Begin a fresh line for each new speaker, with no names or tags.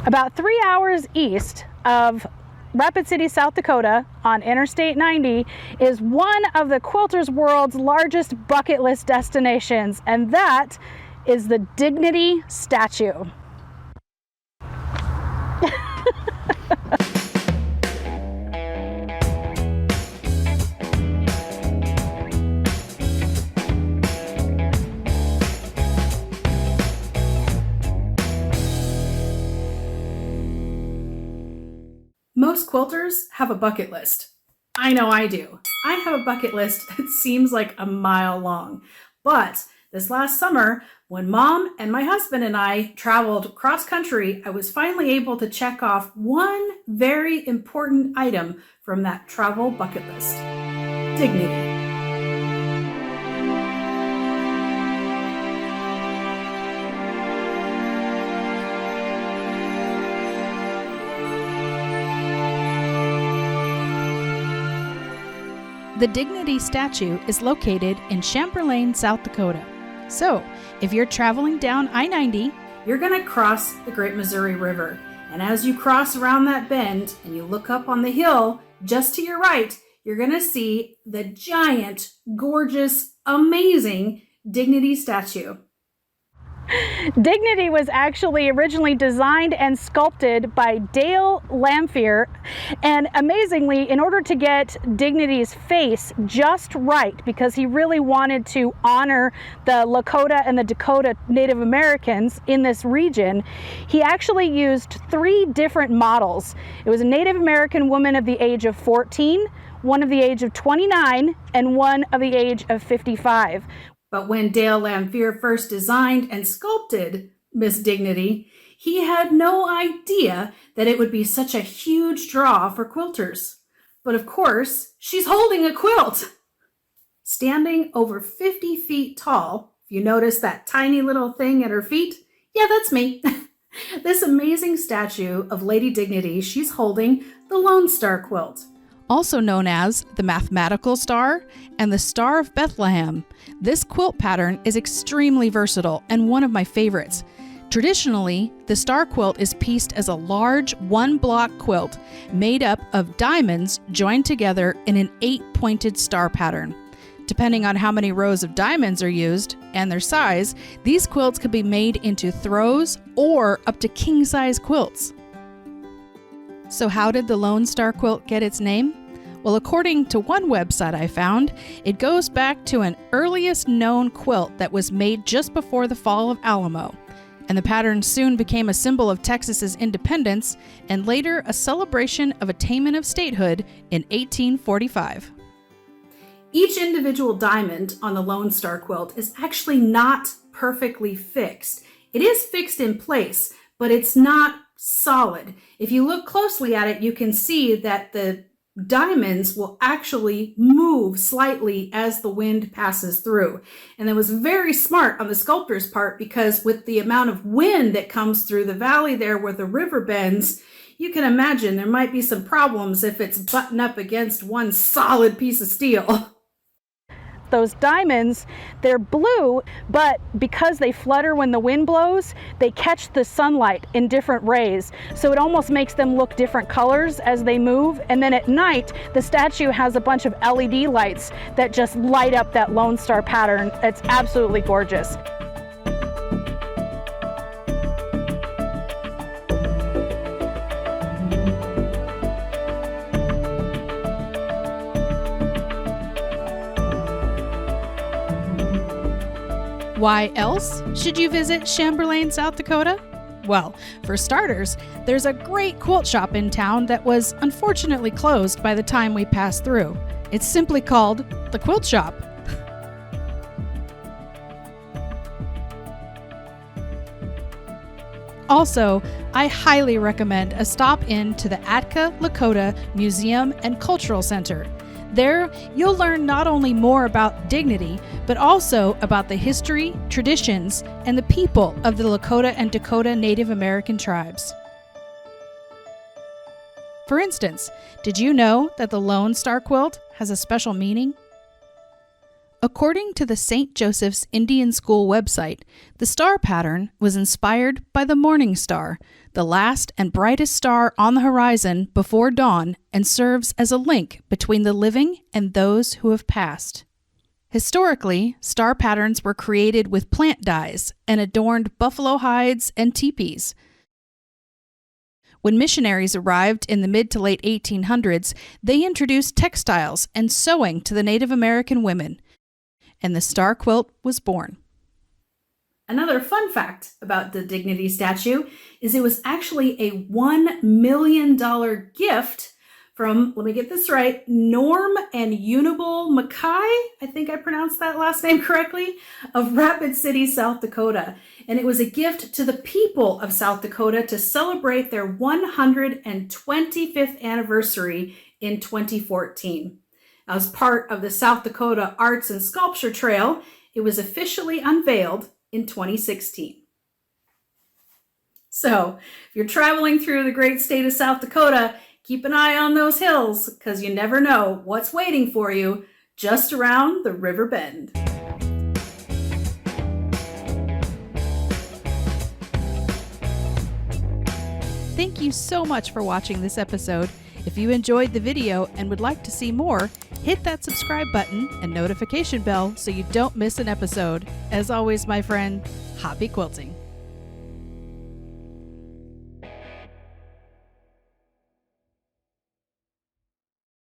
About 3 hours east of Rapid City, South Dakota on Interstate 90 is one of the Quilters World's largest bucket list destinations, and that is the Dignity statue.
Most quilters have a bucket list. I know I do. I have a bucket list that seems like a mile long. But this last summer, when Mom and my husband and I traveled cross country, I was finally able to check off one very important item from that travel bucket list: dignity.
The Dignity statue is located in Chamberlain, South Dakota. So, if you're traveling down I-90,
you're going to cross the Great Missouri River. And as you cross around that bend and you look up on the hill just to your right, you're going to see the giant, gorgeous, amazing Dignity statue.
Dignity was actually originally designed and sculpted by Dale Lamphere, and amazingly, in order to get Dignity's face just right, because he really wanted to honor the Lakota and the Dakota Native Americans in this region, he actually used 3 different models. It was a Native American woman of the age of 14, one of the age of 29, and one of the age of 55.
But when Dale Lamphere first designed and sculpted Miss Dignity, he had no idea that it would be such a huge draw for quilters. But of course, she's holding a quilt! Standing over 50 feet tall, if you notice that tiny little thing at her feet, yeah, that's me. This amazing statue of Lady Dignity, she's holding the Lone Star quilt.
Also known as the Mathematical Star and the Star of Bethlehem. This quilt pattern is extremely versatile and one of my favorites. Traditionally, the star quilt is pieced as a large one-block quilt made up of diamonds joined together in an 8-pointed star pattern. Depending on how many rows of diamonds are used and their size, these quilts could be made into throws or up to king-size quilts. So how did the Lone Star quilt get its name? Well, according to one website I found, it goes back to an earliest known quilt that was made just before the fall of Alamo. And the pattern soon became a symbol of Texas's independence and later a celebration of attainment of statehood in 1845.
Each individual diamond on the Lone Star quilt is actually not perfectly fixed. It is fixed in place, but it's not solid. If you look closely at it, you can see that the diamonds will actually move slightly as the wind passes through. And that was very smart on the sculptor's part, because with the amount of wind that comes through the valley there where the river bends, you can imagine there might be some problems if it's buttoned up against one solid piece of steel.
Those diamonds, they're blue, but because they flutter when the wind blows, they catch the sunlight in different rays. So it almost makes them look different colors as they move. And then at night, the statue has a bunch of LED lights that just light up that Lone Star pattern. It's absolutely gorgeous. Why else should you visit Chamberlain, South Dakota? Well, for starters, there's a great quilt shop in town that was unfortunately closed by the time we passed through. It's simply called the Quilt Shop. Also, I highly recommend a stop in to the Atka Lakota Museum and Cultural Center. There, you'll learn not only more about Dignity, but also about the history, traditions, and the people of the Lakota and Dakota Native American tribes. For instance, did you know that the Lone Star quilt has a special meaning? According to the St. Joseph's Indian School website, the star pattern was inspired by the morning star, the last and brightest star on the horizon before dawn, and serves as a link between the living and those who have passed. Historically, star patterns were created with plant dyes and adorned buffalo hides and teepees. When missionaries arrived in the mid to late 1800s, they introduced textiles and sewing to the Native American women, and the star quilt was born.
Another fun fact about the Dignity statue is it was actually a $1 million gift from, let me get this right, Norm and Unable Mackay, I think I pronounced that last name correctly, of Rapid City, South Dakota. And it was a gift to the people of South Dakota to celebrate their 125th anniversary in 2014. As part of the South Dakota Arts and Sculpture Trail, it was officially unveiled in 2016. So, if you're traveling through the great state of South Dakota, keep an eye on those hills because you never know what's waiting for you just around the river bend.
Thank you so much for watching this episode. If you enjoyed the video and would like to see more, hit that subscribe button and notification bell so you don't miss an episode. As always, my friend, happy quilting.